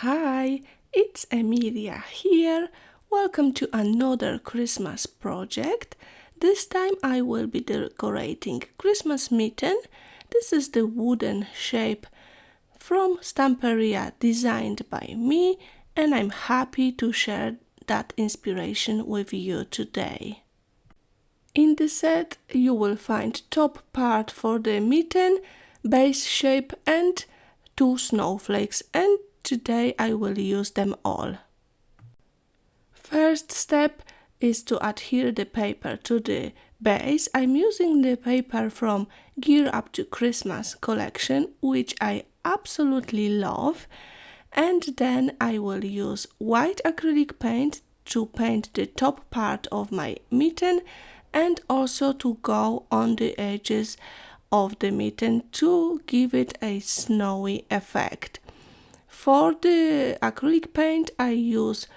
Hi, it's Emilia here. Welcome to another Christmas project. This time I will be decorating Christmas mitten. This is the wooden shape from Stamperia designed by me, and I'm happy to share that inspiration with you today. In the set you will find top part for the mitten, base shape and 2 snowflakes, and today I will use them all. First step is to adhere the paper to the base. I'm using the paper from Gear Up to Christmas collection, which I absolutely love, and then I will use white acrylic paint to paint the top part of my mitten and also to go on the edges of the mitten to give it a snowy effect. For the acrylic paint I use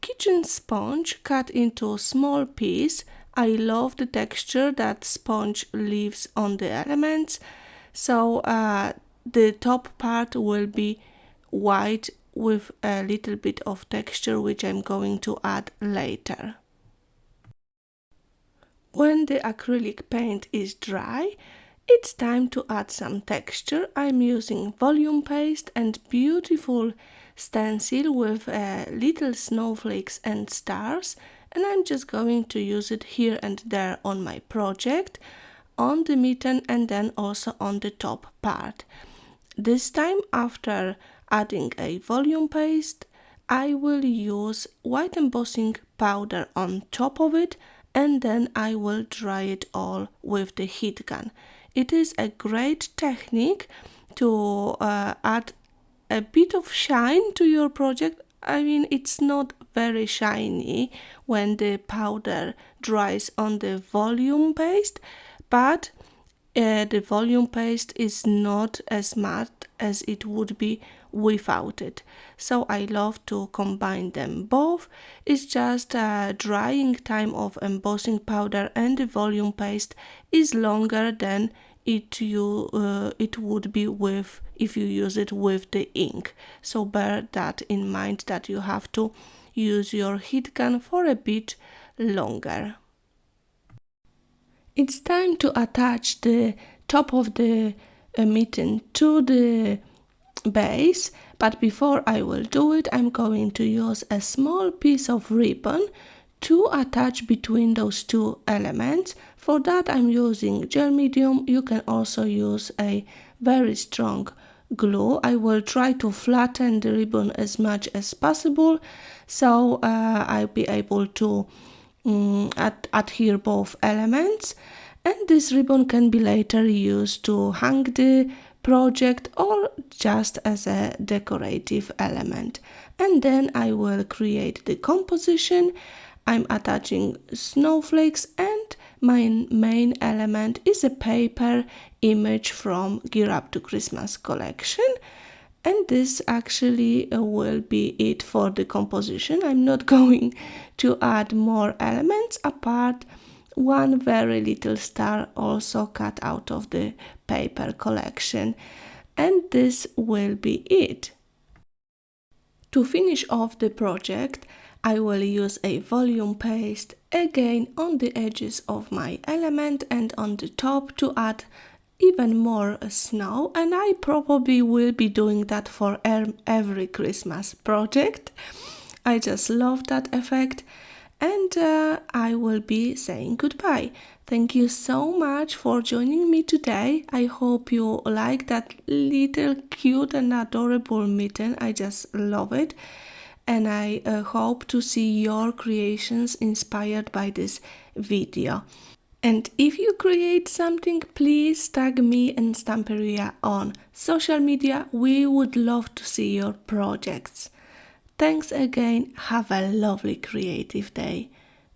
kitchen sponge cut into a small piece. I love the texture that sponge leaves on the elements, so the top part will be white with a little bit of texture which I'm going to add later. When the acrylic paint is dry, it's time to add some texture. I'm using volume paste and beautiful stencil with little snowflakes and stars, and I'm just going to use it here and there on my project, on the mitten and then also on the top part. This time, after adding a volume paste, I will use white embossing powder on top of it, and then I will dry it all with the heat gun. It is a great technique to add a bit of shine to your project. I mean, it's not very shiny when the powder dries on the volume paste, but the volume paste is not as matte as it would be without it. So I love to combine them both. It's just drying time of embossing powder and the volume paste is longer than it would be with if you use it with the ink. So bear that in mind, that you have to use your heat gun for a bit longer. It's time to attach the top of the mitten to the base, but before I will do it, I'm going to use a small piece of ribbon to attach between those two elements. For that I'm using gel medium. You can also use a very strong glue. I will try to flatten the ribbon as much as possible, so I'll be able to adhere both elements, and this ribbon can be later used to hang the project or just as a decorative element. And then I will create the composition. I'm attaching snowflakes, and my main element is a paper image from Gear Up to Christmas collection. And this actually will be it for the composition. I'm not going to add more elements apart one very little star also cut out of the paper collection. And this will be it. To finish off the project, I will use a volume paste again on the edges of my element and on the top to add even more snow, and I probably will be doing that for every Christmas project. I just love that effect, and I will be saying goodbye. Thank you so much for joining me today. I hope you like that little cute and adorable mitten. I just love it, and I hope to see your creations inspired by this video. And if you create something, please tag me and Stamperia on social media. We would love to see your projects. Thanks again. Have a lovely creative day.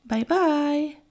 Bye bye.